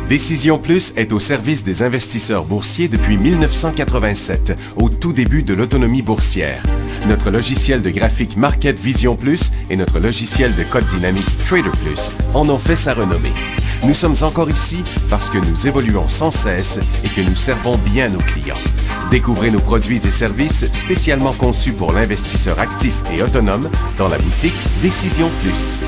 Décision Plus est au service des investisseurs boursiers depuis 1987, au tout début de l'autonomie boursière. Notre logiciel de graphique Market Vision Plus et notre logiciel de code dynamique Trader Plus en ont fait sa renommée. Nous sommes encore ici parce que nous évoluons sans cesse et que nous servons bien nos clients. Découvrez nos produits et services spécialement conçus pour l'investisseur actif et autonome dans la boutique Décision Plus.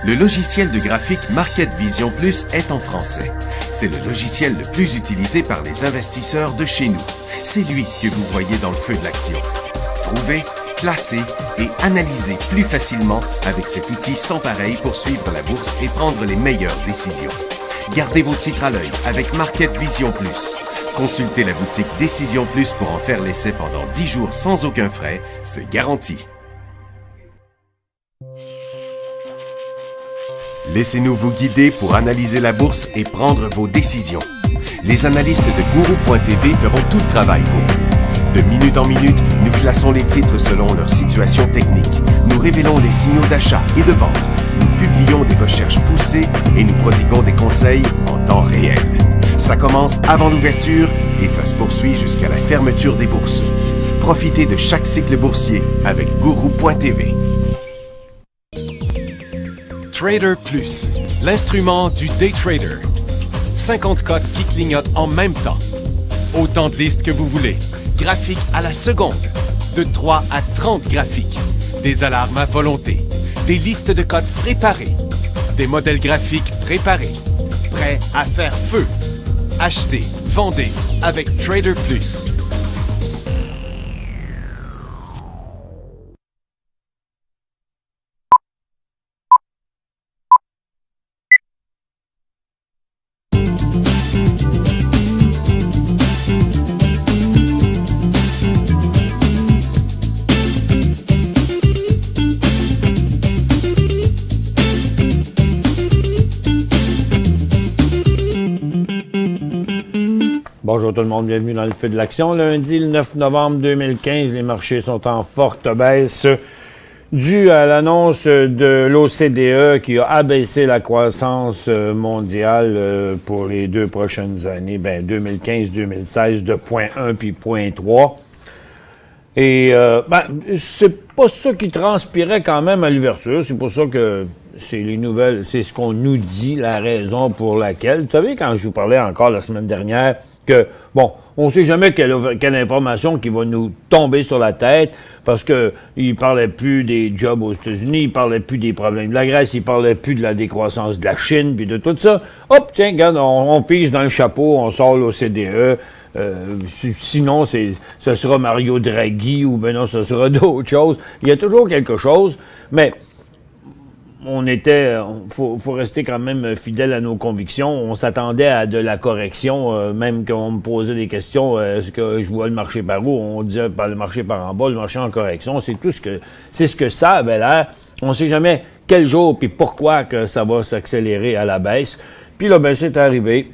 Le logiciel de graphique Market Vision Plus est en français. C'est le logiciel le plus utilisé par les investisseurs de chez nous. C'est lui que vous voyez dans le feu de l'action. Trouvez, classez et analysez plus facilement avec cet outil sans pareil pour suivre la bourse et prendre les meilleures décisions. Gardez vos titres à l'œil avec Market Vision Plus. Consultez la boutique Décision Plus pour en faire l'essai pendant 10 jours sans aucun frais, c'est garanti. Laissez-nous vous guider pour analyser la bourse et prendre vos décisions. Les analystes de Guru.tv feront tout le travail pour vous. De minute en minute, nous classons les titres selon leur situation technique. Nous révélons les signaux d'achat et de vente. Nous publions des recherches poussées et nous prodiguons des conseils en temps réel. Ça commence avant l'ouverture et ça se poursuit jusqu'à la fermeture des bourses. Profitez de chaque cycle boursier avec Guru.tv. Trader Plus, l'instrument du day trader. 50 cotes qui clignotent en même temps. Autant de listes que vous voulez. Graphiques à la seconde. De 3 à 30 graphiques. Des alarmes à volonté. Des listes de cotes préparées. Des modèles graphiques préparés. Prêts à faire feu. Achetez, vendez avec Trader Plus. Bonjour tout le monde, bienvenue dans le feu de l'action. Lundi, le 9 novembre 2015, les marchés sont en forte baisse dû à l'annonce de l'OCDE qui a abaissé la croissance mondiale pour les 2 prochaines années, 2015-2016 de 0,1 puis 0,3. Et c'est pas ça qui transpirait quand même à l'ouverture, c'est pour ça que c'est les nouvelles, c'est ce qu'on nous dit, la raison pour laquelle. Vous savez, quand je vous parlais encore la semaine dernière, que, on ne sait jamais quelle information qui va nous tomber sur la tête, parce que il parlait plus des jobs aux États-Unis, il parlait plus des problèmes de la Grèce, il parlait plus de la décroissance de la Chine, puis de tout ça. Hop, tiens, regarde, on pige dans le chapeau, on sort l'OCDE. Sinon, ce sera Mario Draghi, ou non, ce sera d'autres choses. Il y a toujours quelque chose, mais faut rester quand même fidèle à nos convictions. On s'attendait à de la correction, même quand on me posait des questions, est-ce que je vois le marché par où? On disait le marché par en bas, le marché en correction. C'est ce que ça avait l'air. On ne sait jamais quel jour puis pourquoi que ça va s'accélérer à la baisse. Puis là, c'est arrivé.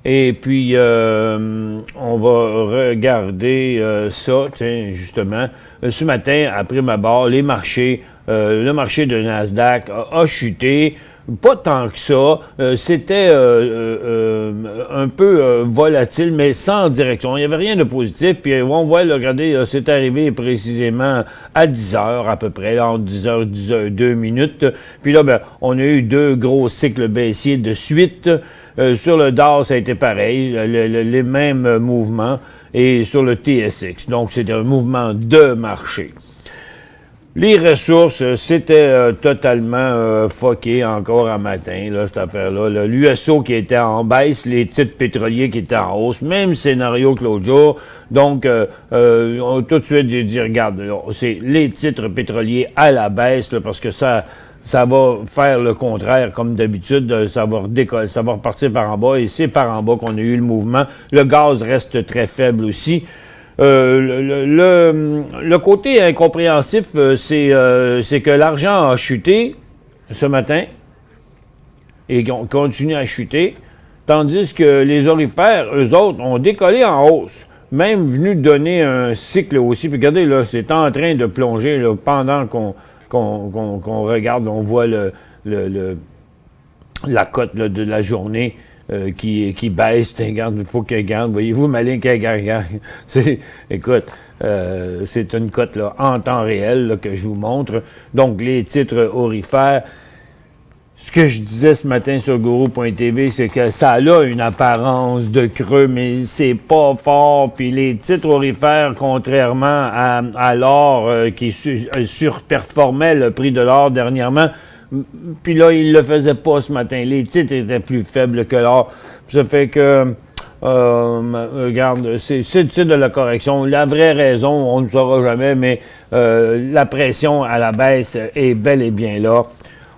Et puis, on va regarder ça, tiens, justement. Ce matin, après ma barre, le marché de Nasdaq a chuté. Pas tant que ça. C'était un peu volatile, mais sans direction. Il n'y avait rien de positif. Puis on voit, là, regardez, c'est arrivé précisément à 10 heures à peu près, là, entre 10 heures et 10 heures, 2 minutes. Puis là, on a eu 2 gros cycles baissiers de suite. Sur le Dow, ça a été pareil, les mêmes mouvements, et sur le TSX. Donc, c'était un mouvement de marché. Les ressources, c'était totalement fucké encore un matin, là, cette affaire-là. L'USO qui était en baisse, les titres pétroliers qui étaient en hausse, même scénario que l'autre jour. Donc, tout de suite, j'ai dit, regarde, là, c'est les titres pétroliers à la baisse, là, parce que ça va faire le contraire, comme d'habitude, ça va repartir par en bas, et c'est par en bas qu'on a eu le mouvement. Le gaz reste très faible aussi. Le côté incompréhensif, c'est que l'argent a chuté ce matin et continue à chuter, tandis que les orifères, eux autres, ont décollé en hausse, même venu donner un cycle aussi. Puis regardez, là, c'est en train de plonger là, pendant qu'on qu'on regarde, on voit la cote là, de la journée qui baisse. Regarde, il faut qu'elle garde. Voyez-vous, malin qu'elle garde. Écoute, c'est une cote là, en temps réel là, que je vous montre. Donc, les titres aurifères. Ce que je disais ce matin sur Guru.tv, c'est que ça a une apparence de creux, mais c'est pas fort. Puis les titres aurifères, contrairement à l'or qui surperformait le prix de l'or dernièrement, puis là, il le faisait pas ce matin. Les titres étaient plus faibles que l'or. Ça fait que, regarde, c'est de la correction. La vraie raison, on ne saura jamais, mais la pression à la baisse est bel et bien là.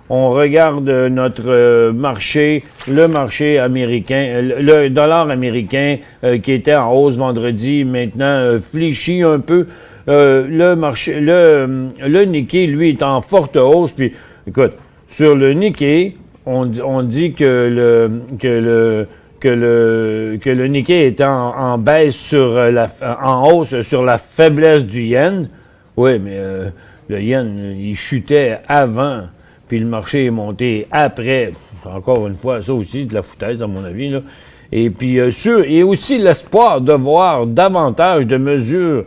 On regarde notre marché, le marché américain, le dollar américain qui était en hausse vendredi, maintenant fléchit un peu. Le Nikkei, lui, est en forte hausse. Puis, écoute, sur le Nikkei, on dit que le Nikkei était en baisse en hausse sur la faiblesse du yen. Oui, mais le yen, il chutait avant. Puis le marché est monté après. Encore une fois, ça aussi, de la foutaise, à mon avis. Là. Et puis, et aussi l'espoir de voir davantage de mesures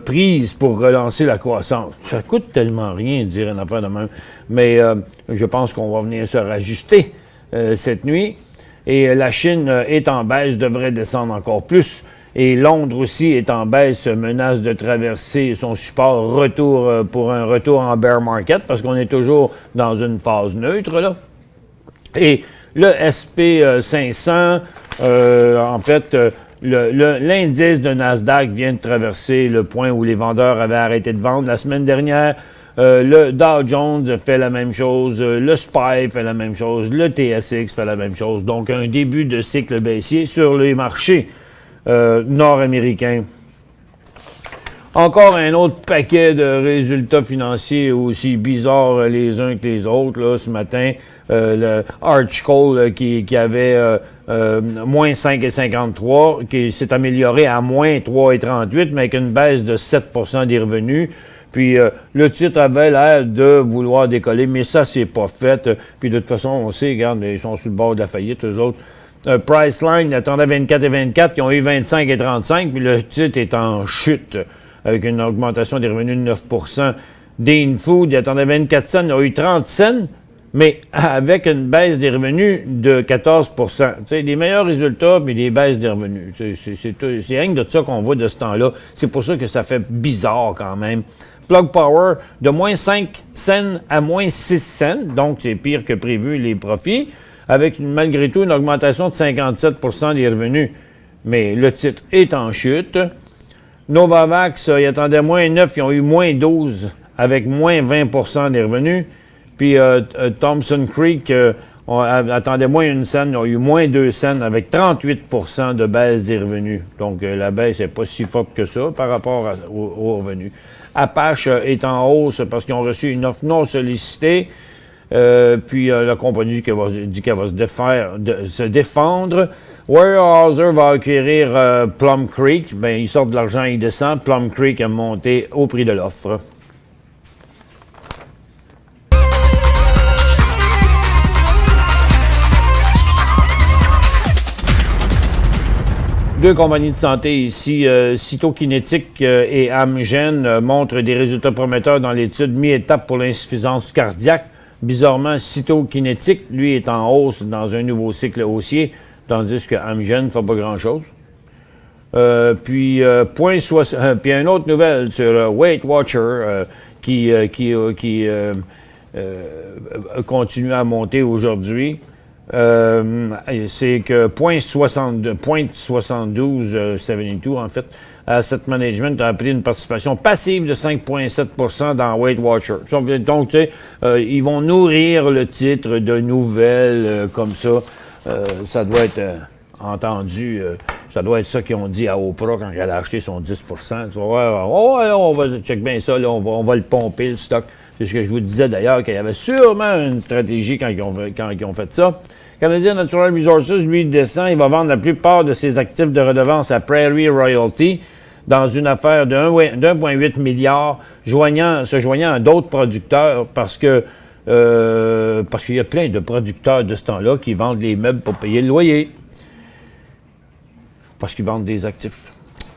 prises pour relancer la croissance. Ça coûte tellement rien de dire une affaire de même. Mais je pense qu'on va venir se rajuster cette nuit. Et la Chine est en baisse, devrait descendre encore plus. Et Londres aussi est en baisse, menace de traverser son support pour un retour en bear market, parce qu'on est toujours dans une phase neutre, là. Et le SP 500, en fait, l'indice de Nasdaq vient de traverser le point où les vendeurs avaient arrêté de vendre la semaine dernière. Le Dow Jones fait la même chose, le SPY fait la même chose, le TSX fait la même chose. Donc, un début de cycle baissier sur les marchés nord-américains. Encore un autre paquet de résultats financiers aussi bizarres les uns que les autres. Là, ce matin, le Arch Coal qui avait moins 5,53, qui s'est amélioré à moins 3,38, mais avec une baisse de 7% des revenus. Puis le titre avait l'air de vouloir décoller, mais ça, c'est pas fait. Puis de toute façon, on sait, regarde, ils sont sur le bord de la faillite, eux autres. Priceline attendait 24,24, ils ont eu 25,35, puis le titre est en chute, avec une augmentation des revenus de 9%. Dean Food, il attendait 24 cents, il a eu 30 cents, mais avec une baisse des revenus de 14%. Tu sais, les meilleurs résultats, mais des baisses des revenus. C'est rien que de ça qu'on voit de ce temps-là. C'est pour ça que ça fait bizarre quand même. Plug Power, de moins 5 cents à moins 6 cents, donc c'est pire que prévu les profits, avec malgré tout une augmentation de 57% des revenus. Mais le titre est en chute. Novavax, il attendait moins 9, ils ont eu moins 12, avec moins 20% des revenus. Puis Thompson Creek, on attendait moins 1 cent, ils ont eu moins 2 cents, avec 38% de baisse des revenus. Donc la baisse n'est pas si forte que ça par rapport aux revenus. Apache est en hausse parce qu'ils ont reçu une offre non sollicitée. Puis la compagnie dit qu'elle va se défendre. Weyerhaeuser va acquérir Plum Creek. Ben, il sort de l'argent, il descend. Plum Creek a monté au prix de l'offre. Deux compagnies de santé ici, Cytokinetic et Amgen, montrent des résultats prometteurs dans l'étude mi-étape pour l'insuffisance cardiaque. Bizarrement, Cytokinetic, lui, est en hausse dans un nouveau cycle haussier, tandis que Amgen ne fait pas grand-chose. Puis une autre nouvelle sur Weight Watcher qui continue à monter aujourd'hui. C'est que 0.72 en fait, Asset Management a pris une participation passive de 5,7% dans Weight Watcher. Donc, tu sais, ils vont nourrir le titre de nouvelles comme ça. Ça doit être entendu, ça doit être ça qu'ils ont dit à Oprah quand elle a acheté son 10%. Tu vas voir, on va check bien ça, là, on va le pomper, le stock. C'est ce que je vous disais d'ailleurs, qu'il y avait sûrement une stratégie quand ils ont fait ça. Canadian Natural Resources, lui, descend. Il va vendre la plupart de ses actifs de redevance à Prairie Royalty. dans une affaire d'1,8 milliard, se joignant à d'autres producteurs parce qu'il y a plein de producteurs de ce temps-là qui vendent les meubles pour payer le loyer. Parce qu'ils vendent des actifs.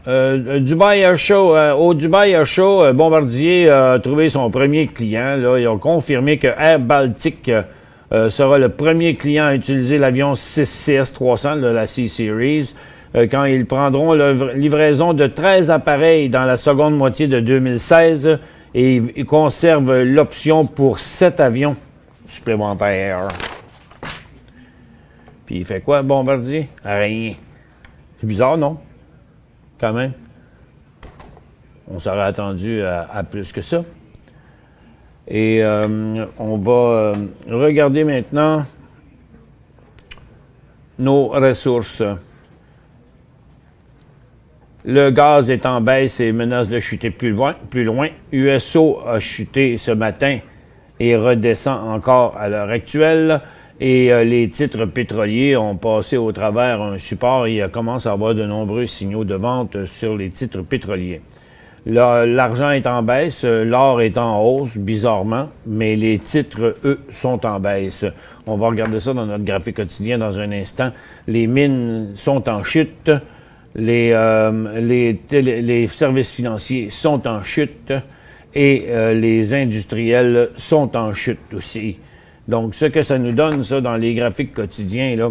Dubai Air Show. Au Dubai Air Show, Bombardier a trouvé son premier client. Là. Ils ont confirmé que Air Baltic sera le premier client à utiliser l'avion 6CS-300, la C-Series, quand ils prendront la livraison de 13 appareils dans la seconde moitié de 2016 et ils conservent l'option pour 7 avions supplémentaires. Puis il fait quoi, Bombardier? Rien. C'est bizarre, non? Quand même. On s'aurait attendu à plus que ça. Et on va regarder maintenant nos ressources. Le gaz est en baisse et menace de chuter plus loin. USO a chuté ce matin et redescend encore à l'heure actuelle. Et les titres pétroliers ont passé au travers un support et il commence à avoir de nombreux signaux de vente sur les titres pétroliers. L'argent est en baisse, l'or est en hausse, bizarrement, mais les titres, eux, sont en baisse. On va regarder ça dans notre graphique quotidien dans un instant. Les mines sont en chute, les services financiers sont en chute et les industriels sont en chute aussi. Donc, ce que ça nous donne, ça, dans les graphiques quotidiens, là,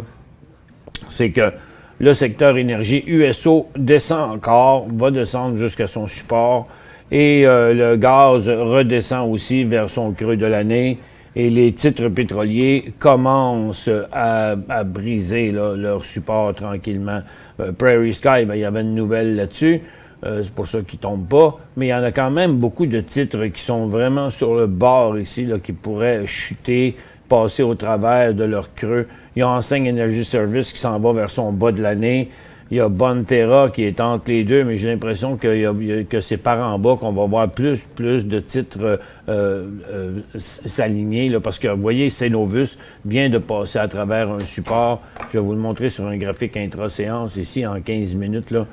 c'est que le secteur énergie USO descend encore, va descendre jusqu'à son support, et le gaz redescend aussi vers son creux de l'année, et les titres pétroliers commencent à briser là, leur support tranquillement. Prairie Sky, il y avait une nouvelle là-dessus. C'est pour ça qu'ils ne tombent pas. Mais il y en a quand même beaucoup de titres qui sont vraiment sur le bord ici, là, qui pourraient chuter, passer au travers de leur creux. Il y a Enseigne Energy Service qui s'en va vers son bas de l'année. Il y a Bonterra qui est entre les deux, mais j'ai l'impression que c'est par en bas qu'on va voir plus de titres s'aligner. Là, parce que, vous voyez, Cenovus vient de passer à travers un support. Je vais vous le montrer sur un graphique intra-séance ici en 15 minutes. Là.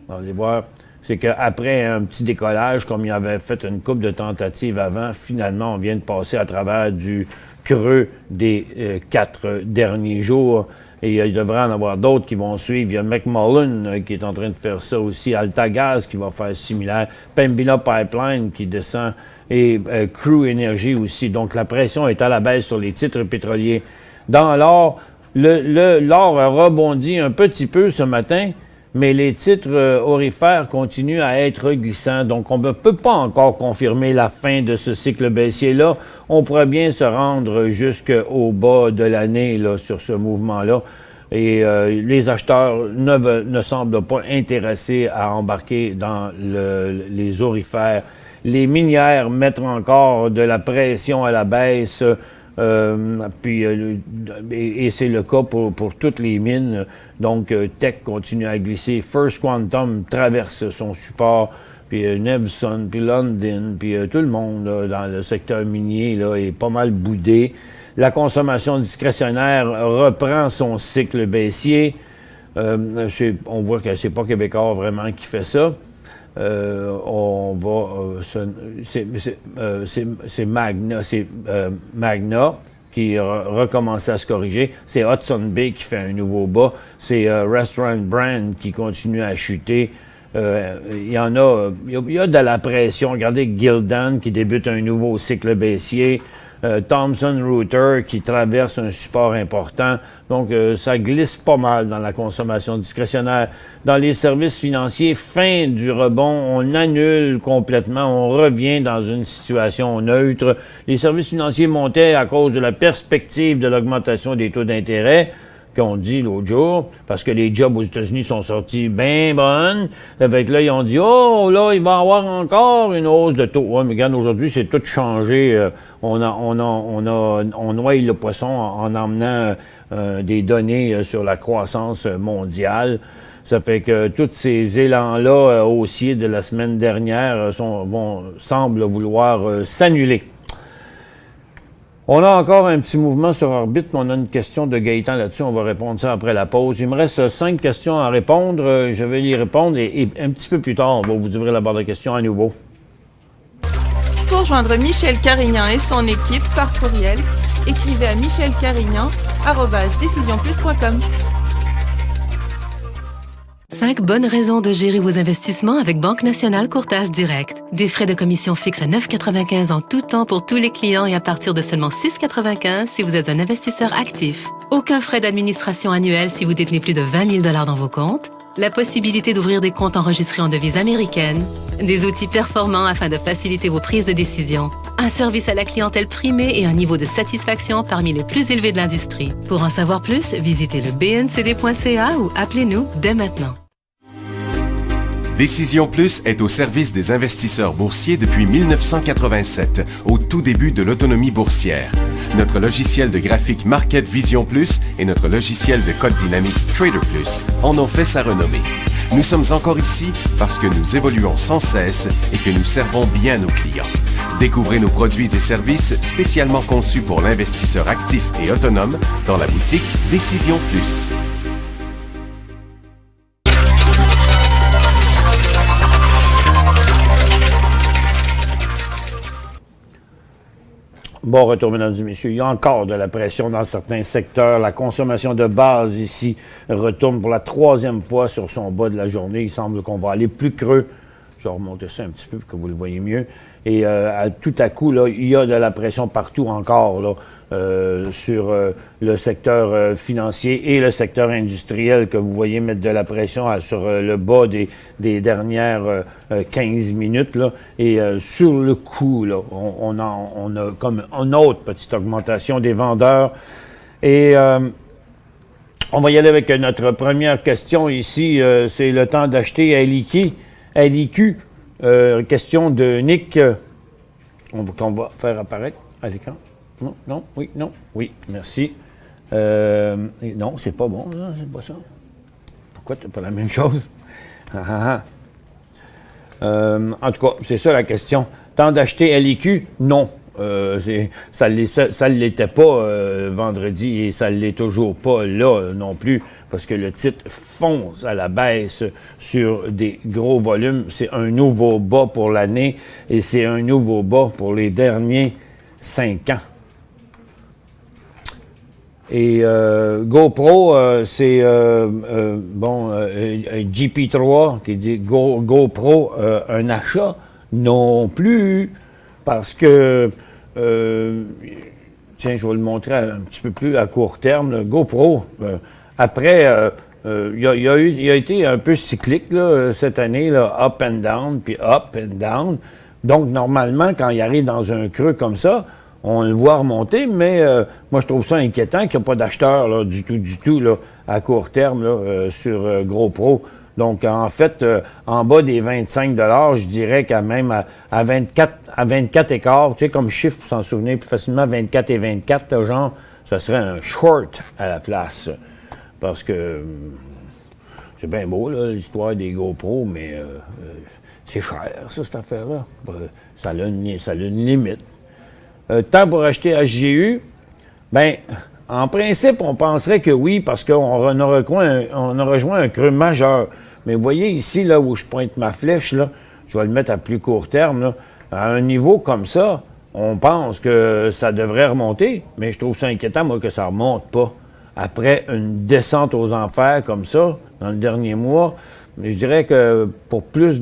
On va aller voir. C'est qu'après un petit décollage, comme il avait fait une couple de tentatives avant, finalement, on vient de passer à travers du creux des 4 derniers jours. Et il devrait en avoir d'autres qui vont suivre. Il y a McMullen qui est en train de faire ça aussi. AltaGas qui va faire similaire. Pembina Pipeline qui descend. Et Crew Energy aussi. Donc, la pression est à la baisse sur les titres pétroliers. Dans l'or, l'or a rebondi un petit peu ce matin. Mais les titres aurifères continuent à être glissants. Donc, on ne peut pas encore confirmer la fin de ce cycle baissier-là. On pourrait bien se rendre jusqu'au bas de l'année là, sur ce mouvement-là. Et les acheteurs ne semblent pas intéressés à embarquer dans les aurifères. Les minières mettent encore de la pression à la baisse. Et c'est le cas pour toutes les mines. Donc, Teck continue à glisser. First Quantum traverse son support. Puis Nevson, puis London, puis tout le monde là, dans le secteur minier là, est pas mal boudé. La consommation discrétionnaire reprend son cycle baissier. On voit que c'est pas Québécois vraiment qui fait ça. C'est Magna qui recommence à se corriger. C'est Hudson Bay qui fait un nouveau bas. C'est Restaurant Brand qui continue à chuter. Il y a de la pression. Regardez Gildan qui débute un nouveau cycle baissier. Thomson Reuters qui traverse un support important. Donc, ça glisse pas mal dans la consommation discrétionnaire. Dans les services financiers, fin du rebond, on annule complètement, on revient dans une situation neutre. Les services financiers montaient à cause de la perspective de l'augmentation des taux d'intérêt, qu'on dit l'autre jour, parce que les jobs aux États-Unis sont sortis bien bonnes. Avec là, ils ont dit, oh, là, il va y avoir encore une hausse de taux. Ouais, mais regarde, aujourd'hui, c'est tout changé. On noie le poisson en emmenant des données sur la croissance mondiale. Ça fait que tous ces élans-là haussiers de la semaine dernière semblent vouloir s'annuler. On a encore un petit mouvement sur Orbit, mais on a une question de Gaëtan là-dessus. On va répondre ça après la pause. Il me reste 5 questions à répondre. Je vais y répondre et un petit peu plus tard, on va vous ouvrir la barre de questions à nouveau. Pour joindre Michel Carignan et son équipe par courriel, écrivez à michelcarignan@decisionplus.com. 5 bonnes raisons de gérer vos investissements avec Banque Nationale Courtage Direct. Des frais de commission fixes à 9,95 en tout temps pour tous les clients et à partir de seulement 6,95 si vous êtes un investisseur actif. Aucun frais d'administration annuel si vous détenez plus de 20 000 $ dans vos comptes. La possibilité d'ouvrir des comptes enregistrés en devise américaine. Des outils performants afin de faciliter vos prises de décision. Un service à la clientèle primé et un niveau de satisfaction parmi les plus élevés de l'industrie. Pour en savoir plus, visitez le bncd.ca ou appelez-nous dès maintenant. Décision Plus est au service des investisseurs boursiers depuis 1987, au tout début de l'autonomie boursière. Notre logiciel de graphique Market Vision Plus et notre logiciel de code dynamique Trader Plus en ont fait sa renommée. Nous sommes encore ici parce que nous évoluons sans cesse et que nous servons bien nos clients. Découvrez nos produits et services spécialement conçus pour l'investisseur actif et autonome dans la boutique Décision Plus. Bon retour, mesdames et messieurs. Il y a encore de la pression dans certains secteurs. La consommation de base ici retourne pour la 3e fois sur son bas de la journée. Il semble qu'on va aller plus creux. Je vais remonter ça un petit peu pour que vous le voyez mieux. Et tout à coup, là, il y a de la pression partout encore là, sur le secteur financier et le secteur industriel que vous voyez mettre de la pression sur le bas des dernières 15 minutes. Là. Et sur le coup, là, on a comme une autre petite augmentation des vendeurs. Et on va y aller avec notre première question ici. C'est le temps d'acheter à LIQ. Question de Nick, qu'on va faire apparaître à l'écran. Non, oui, merci. Non, c'est pas bon, là, c'est pas ça. Pourquoi tu n'as pas la même chose? En tout cas, c'est ça la question. Temps d'acheter LIQ? Non. Ça ne l'était pas vendredi et ça ne l'est toujours pas là non plus parce que le titre fonce à la baisse sur des gros volumes. C'est un nouveau bas pour l'année et c'est un nouveau bas pour les derniers 5 ans. Et GoPro, c'est GP3 qui dit GoPro, un achat non plus parce que tiens, je vais le montrer un petit peu plus à court terme. Le GoPro, après, il a été un peu cyclique là, cette année, là, up and down, puis up and down. Donc, normalement, quand il arrive dans un creux comme ça, on le voit remonter, mais moi, je trouve ça inquiétant qu'il n'y a pas d'acheteurs là, du tout, là, à court terme là, sur GoPro. Donc, en fait, en bas des 25 $, je dirais qu'à même à 24 écarts, tu sais, comme chiffre, pour s'en souvenir plus facilement, 24 et 24, là, genre, ça serait un short à la place. Parce que c'est bien beau, là, l'histoire des GoPro, mais c'est cher, ça, cette affaire-là. Ça a une limite. Temps pour acheter HGU, bien, en principe, on penserait que oui, parce qu'on a rejoint un creux majeur. Mais vous voyez ici, là où je pointe ma flèche, là, je vais le mettre à plus court terme, là, à un niveau comme ça, on pense que ça devrait remonter, mais je trouve ça inquiétant, moi, que ça ne remonte pas. Après une descente aux enfers comme ça, dans le dernier mois, je dirais que pour plus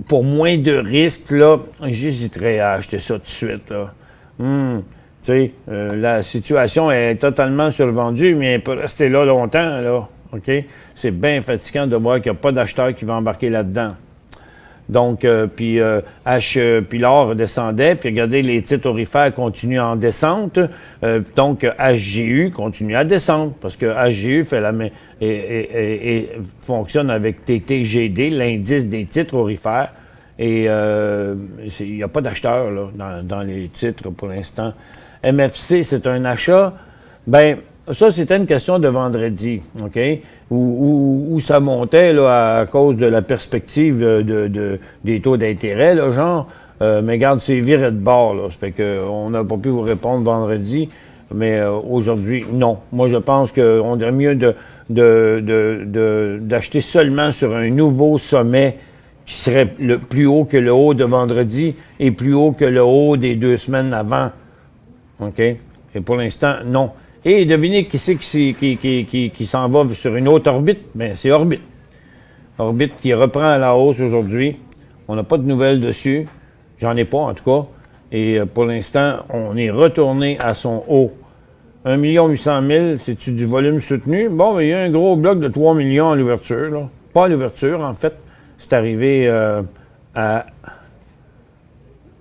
pour moins de risques, là, j'hésiterais à acheter ça tout de suite, là. Tu sais, la situation est totalement survendue, mais elle peut rester là longtemps, là. OK? C'est bien fatigant de voir qu'il n'y a pas d'acheteur qui va embarquer là-dedans. Donc, puis l'or descendait, puis regardez, les titres aurifères continuent en descente. Donc, HGU continue à descendre, parce que HGU fait fonctionne avec TTGD, l'indice des titres aurifères. Et il n'y a pas d'acheteurs là, dans les titres pour l'instant. MFC, c'est un achat. Bien, ça, c'était une question de vendredi, OK? Où ça montait là, à cause de la perspective des taux d'intérêt, là, genre. Mais regarde, c'est viré de bord, là. Ça fait qu'on n'a pas pu vous répondre vendredi. Mais aujourd'hui, non. Moi, je pense qu'on dirait mieux d'acheter seulement sur un nouveau sommet qui serait le plus haut que le haut de vendredi et plus haut que le haut des 2 semaines avant. OK? Et pour l'instant, non. Et devinez qui c'est qui s'en va sur une autre orbite? Bien, c'est Orbite. Orbite qui reprend à la hausse aujourd'hui. On n'a pas de nouvelles dessus. J'en ai pas, en tout cas. Et pour l'instant, on est retourné à son haut. 1 800 000, c'est-tu du volume soutenu? Bon, il y a un gros bloc de 3 millions à l'ouverture, là. Pas à l'ouverture, en fait. C'est arrivé à...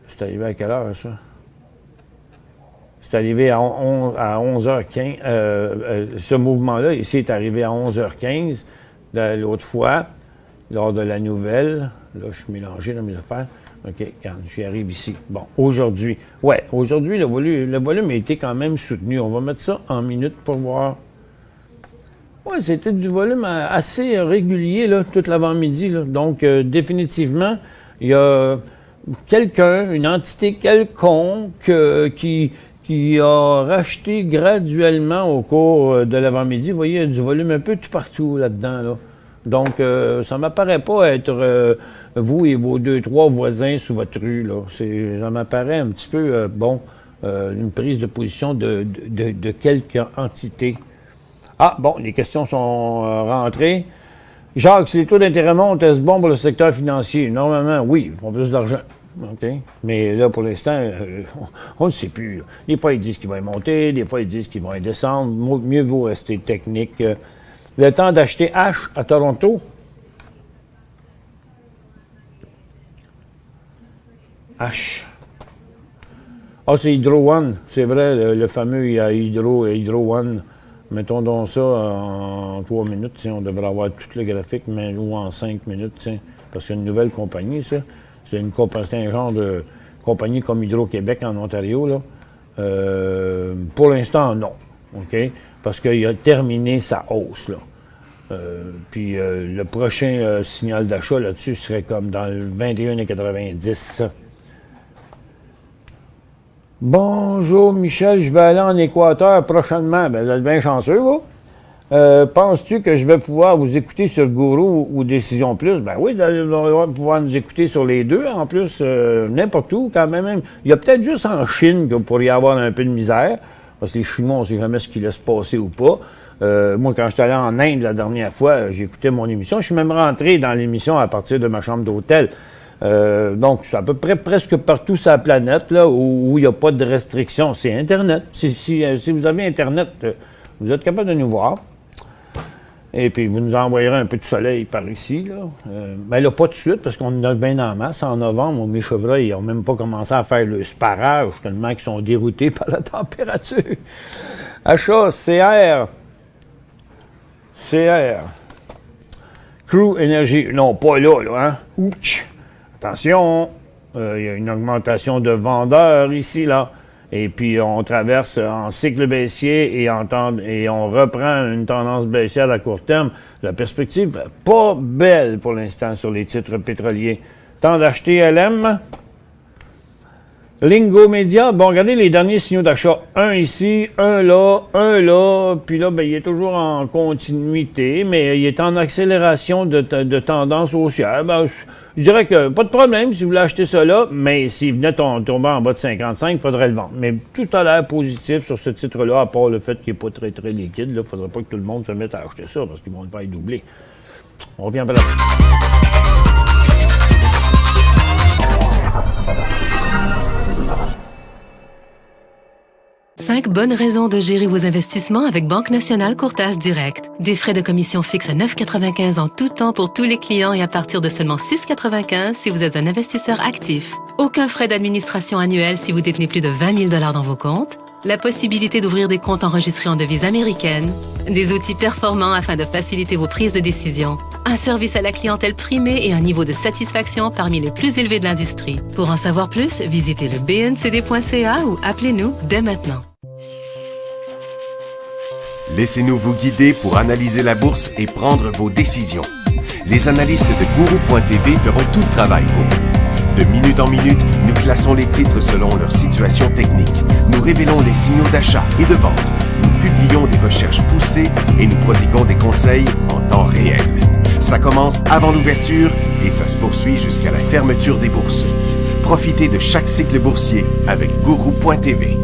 C'est arrivé à quelle heure, ça? C'est arrivé à 11h15. Ce mouvement-là, ici, est arrivé à 11h15 l'autre fois, lors de la nouvelle. Là, je suis mélangé dans mes affaires. OK, regarde, j'y arrive ici. Bon, aujourd'hui. Ouais, aujourd'hui, le volume a été quand même soutenu. On va mettre ça en minutes pour voir. Ouais, c'était du volume assez régulier, là, toute l'avant-midi, là. Donc, définitivement, il y a quelqu'un, une entité quelconque qui a racheté graduellement au cours de l'avant-midi. Vous voyez, il y a du volume un peu tout partout là-dedans, là. Donc, ça ne m'apparaît pas être vous et vos 2-3 voisins sous votre rue, là. Ça m'apparaît un petit peu, une prise de position de quelque entité. Ah, bon, les questions sont rentrées. Jacques, si les taux d'intérêt montent, est-ce bon pour le secteur financier? Normalement, oui, ils font plus d'argent. OK? Mais là, pour l'instant, on ne sait plus, là. Des fois, ils disent qu'ils vont monter, des fois, ils disent qu'ils vont descendre. Mieux vaut rester technique. Le temps d'acheter H à Toronto. H. Ah, c'est Hydro One. C'est vrai, le fameux Hydro One. Mettons donc ça en 3 minutes. On devrait avoir tout le graphique, mais, ou en 5 minutes. T'sais, parce que c'est une nouvelle compagnie, ça. C'est un genre de compagnie comme Hydro-Québec en Ontario, là. Pour l'instant, non. OK? Parce qu'il a terminé sa hausse, là. Puis le prochain signal d'achat là-dessus serait comme dans le 21,90. Bonjour Michel, je vais aller en Équateur prochainement. Ben, vous êtes bien chanceux, vous. Penses-tu que je vais pouvoir vous écouter sur Guru ou Décision Plus? Ben oui, vous allez pouvoir nous écouter sur les deux, en plus, n'importe où, quand même. Il y a peut-être juste en Chine que vous pourriez avoir un peu de misère, parce que les Chinois, on ne sait jamais ce qu'ils laissent passer ou pas. Moi, quand j'étais allé en Inde la dernière fois, j'écoutais mon émission. Je suis même rentré dans l'émission à partir de ma chambre d'hôtel. Donc, c'est à peu près presque partout sur la planète là, où il n'y a pas de restrictions. C'est Internet. Si vous avez Internet, vous êtes capable de nous voir. Et puis, vous nous envoyerez un peu de soleil par ici. Là, ben là pas tout de suite, parce qu'on en a bien en masse. En novembre, mes chevreuils n'ont même pas commencé à faire le sparage, tellement qu'ils sont déroutés par la température. Achat, CR. Crew Energy. Non, pas là, hein? Ouch! Attention! Il y a une augmentation de vendeurs ici, là. Et puis, on traverse en cycle baissier et on reprend une tendance baissière à court terme. La perspective n'est pas belle pour l'instant sur les titres pétroliers. Temps d'acheter LM. Lingo Media, bon, regardez les derniers signaux d'achat. Un ici, un là, puis là, ben, il est toujours en continuité, mais il est en accélération de tendance haussière. Ben, je dirais que pas de problème si vous voulez acheter ça là, mais s'il venait tomber en bas de 55, il faudrait le vendre. Mais tout a l'air positif sur ce titre-là, à part le fait qu'il n'est pas très, très liquide. Il ne faudrait pas que tout le monde se mette à acheter ça, parce qu'ils vont le faire doubler. On revient après la fin. 5 bonnes raisons de gérer vos investissements avec Banque Nationale Courtage Direct. Des frais de commission fixes à 9,95 en tout temps pour tous les clients et à partir de seulement 6,95 si vous êtes un investisseur actif. Aucun frais d'administration annuel si vous détenez plus de 20 000 $ dans vos comptes. La possibilité d'ouvrir des comptes enregistrés en devise américaine. Des outils performants afin de faciliter vos prises de décision. Un service à la clientèle primé et un niveau de satisfaction parmi les plus élevés de l'industrie. Pour en savoir plus, visitez le bncd.ca ou appelez-nous dès maintenant. Laissez-nous vous guider pour analyser la bourse et prendre vos décisions. Les analystes de Guru.tv feront tout le travail pour vous. De minute en minute, nous Nous classons les titres selon leur situation technique. Nous révélons les signaux d'achat et de vente. Nous publions des recherches poussées et nous prodiguons des conseils en temps réel. Ça commence avant l'ouverture et ça se poursuit jusqu'à la fermeture des bourses. Profitez de chaque cycle boursier avec Gourou.tv.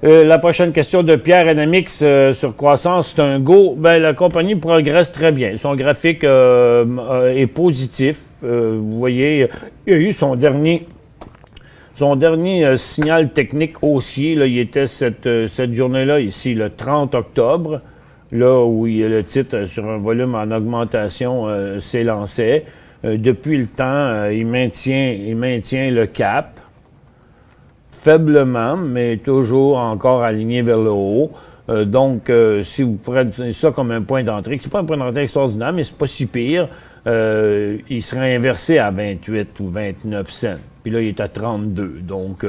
La prochaine question de Pierre Anamix sur croissance, c'est un go. Ben, la compagnie progresse très bien. Son graphique est positif. Vous voyez, il y a eu son dernier signal technique haussier. Là, il était cette journée-là, ici, le 30 octobre, là où le titre sur un volume en augmentation s'élançait. Depuis le temps, il maintient le cap. Faiblement, mais toujours encore aligné vers le haut. Donc, si vous prenez ça comme un point d'entrée, c'est pas un point d'entrée extraordinaire, mais c'est pas si pire, il serait inversé à 28 ou 29 cents. Puis là, il est à 32. Donc,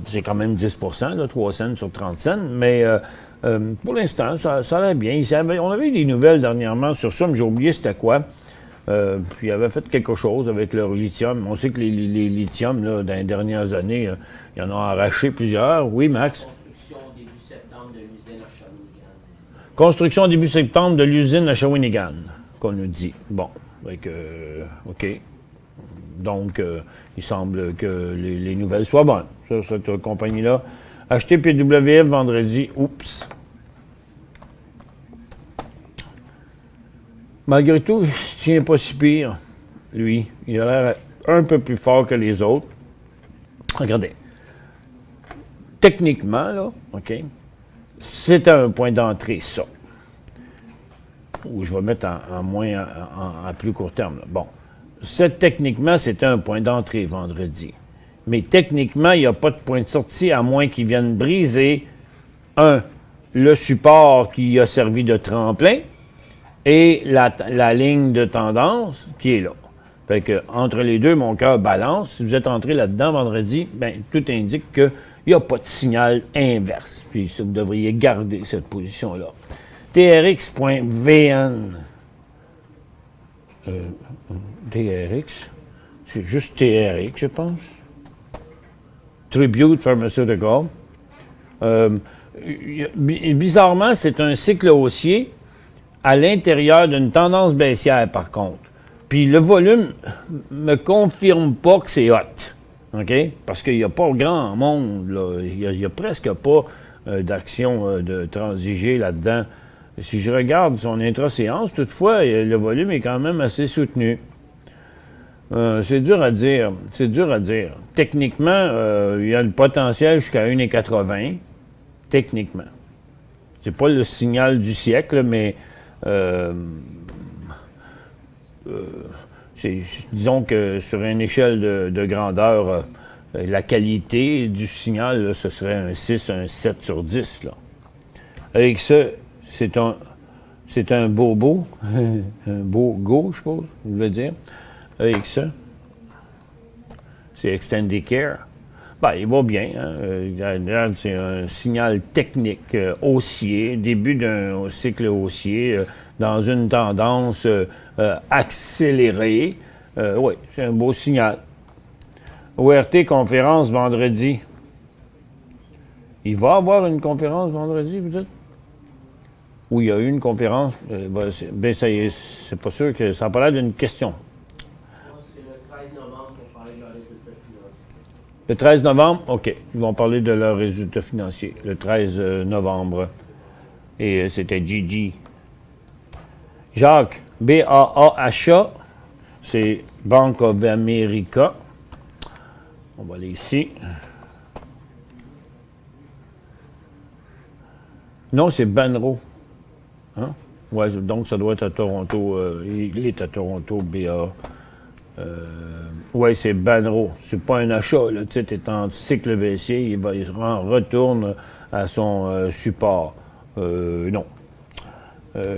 c'est quand même 10 là, 3 cents sur 30 cents. Mais pour l'instant, ça allait bien. On avait eu des nouvelles dernièrement sur ça, mais j'ai oublié c'était quoi. Puis il avait fait quelque chose avec leur lithium. On sait que les lithiums, là, dans les dernières années, il y en a arraché plusieurs. Oui, Max? Construction début septembre de l'usine à Shawinigan. Construction début septembre de l'usine à Shawinigan, qu'on nous dit. Bon, donc, OK. Donc, il semble que les nouvelles soient bonnes sur cette compagnie-là. Acheté PWF vendredi. Oups. Malgré tout, il ne se tient pas si pire, lui. Il a l'air un peu plus fort que les autres. Regardez. Techniquement, là, OK, c'est un point d'entrée, ça. Ou je vais mettre à plus court terme. Là. Bon. Techniquement, c'était un point d'entrée vendredi. Mais techniquement, il n'y a pas de point de sortie, à moins qu'ils viennent briser, le support qui a servi de tremplin, et la ligne de tendance qui est là. Fait que, entre les deux, mon cœur balance. Si vous êtes entré là-dedans vendredi, ben, tout indique qu'il n'y a pas de signal inverse. Puis vous devriez garder cette position-là. TRX.VN. TRX. C'est juste TRX, je pense. Tribute Pharmaceutical. Bizarrement, c'est un cycle haussier à l'intérieur d'une tendance baissière, par contre. Puis le volume me confirme pas que c'est hot. OK? Parce qu'il n'y a pas grand monde, là. Il n'y a presque pas d'action de transiger là-dedans. Si je regarde son intra-séance, toutefois, le volume est quand même assez soutenu. C'est dur à dire. C'est dur à dire. Techniquement, il y a le potentiel jusqu'à 1,80. Techniquement. C'est pas le signal du siècle, mais disons que sur une échelle de grandeur, la qualité du signal, là, ce serait un 6, un 7 sur 10. Là. Avec ça, c'est un bobo, un beau go, je suppose, je veux dire. Avec ça, c'est Extendicare. Ben, il va bien. Hein? C'est un signal technique haussier, début d'un cycle haussier dans une tendance accélérée. Oui, c'est un beau signal. ORT conférence vendredi. Il va y avoir une conférence vendredi, vous dites? Ou il y a eu une conférence? Ben, ça y est, c'est pas sûr que ça n'a pas l'air d'une question. C'est le 13 novembre qu'on parlait de leurs résultats financiers. Le 13 novembre, OK. Ils vont parler de leurs résultats financiers. Le 13 novembre. Et c'était Gigi. Jacques, BAAHA, c'est Bank of America. On va aller ici. Non, c'est Banro. Hein? Ouais, donc ça doit être à Toronto. Il est à Toronto, BA. Oui, c'est Banro. C'est pas un achat. Le titre est en cycle baissier. Il retourne à son support. Non.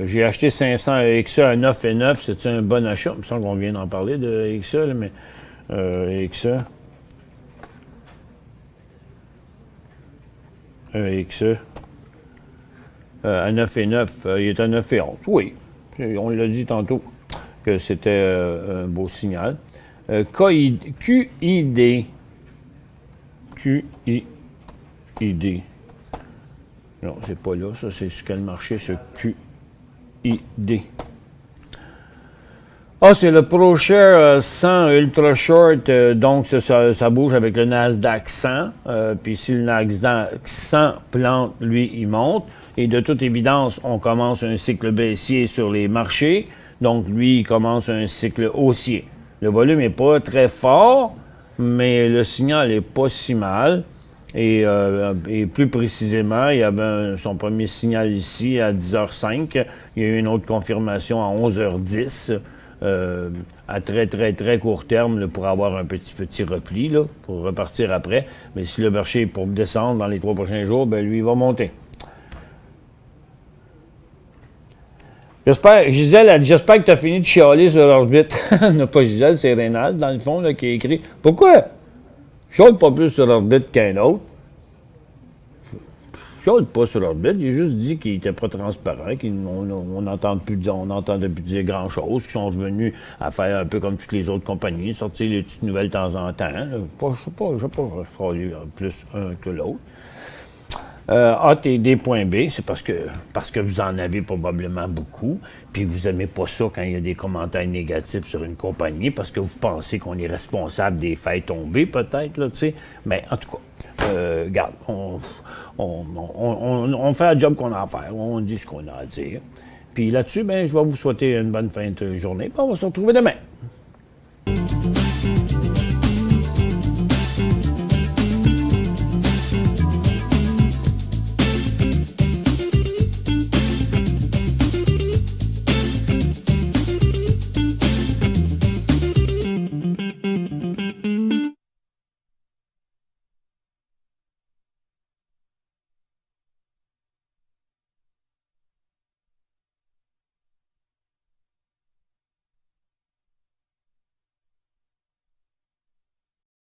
J'ai acheté 500 EXA à 9,9. C'est un bon achat? Il me semble qu'on vient d'en parler de EXA, là, mais EXA. EXA. à 9,9, il est à 9,11. Oui, on l'a dit tantôt que c'était un beau signal. QID. QID. Non, c'est pas là. Ça, c'est sur quel marché, ce QID? Ah, c'est le ProShare 100 Ultra Short. Donc, ça bouge avec le Nasdaq 100. Puis si le Nasdaq 100 plante, lui, il monte. Et de toute évidence, on commence un cycle baissier sur les marchés. Donc, lui, il commence un cycle haussier. Le volume n'est pas très fort, mais le signal n'est pas si mal. Et plus précisément, il y avait son premier signal ici à 10h05. Il y a eu une autre confirmation à 11h10. À très, très, très court terme là, pour avoir un petit repli, là, pour repartir après. Mais si le marché est pour descendre dans les 3 prochains jours, ben lui, il va monter. Gisèle, j'espère que tu as fini de chialer sur l'orbite. Non, pas Gisèle, c'est Rénal, dans le fond, là, qui a écrit. Pourquoi? Je chiale pas plus sur l'orbite qu'un autre. Je chiale pas sur l'orbite, j'ai juste dit qu'il était pas transparent, qu'on n'entendait plus dire grand-chose, qu'ils sont revenus à faire un peu comme toutes les autres compagnies, sortir les petites nouvelles de temps en temps. Je ne sais pas chialer plus un que l'autre. ATD.B, c'est parce que vous en avez probablement beaucoup, puis vous n'aimez pas ça quand il y a des commentaires négatifs sur une compagnie, parce que vous pensez qu'on est responsable des faits tombés, peut-être, là, tu sais. Mais en tout cas, regarde, on fait le job qu'on a à faire, on dit ce qu'on a à dire. Puis là-dessus, ben, je vais vous souhaiter une bonne fin de journée, puis on va se retrouver demain.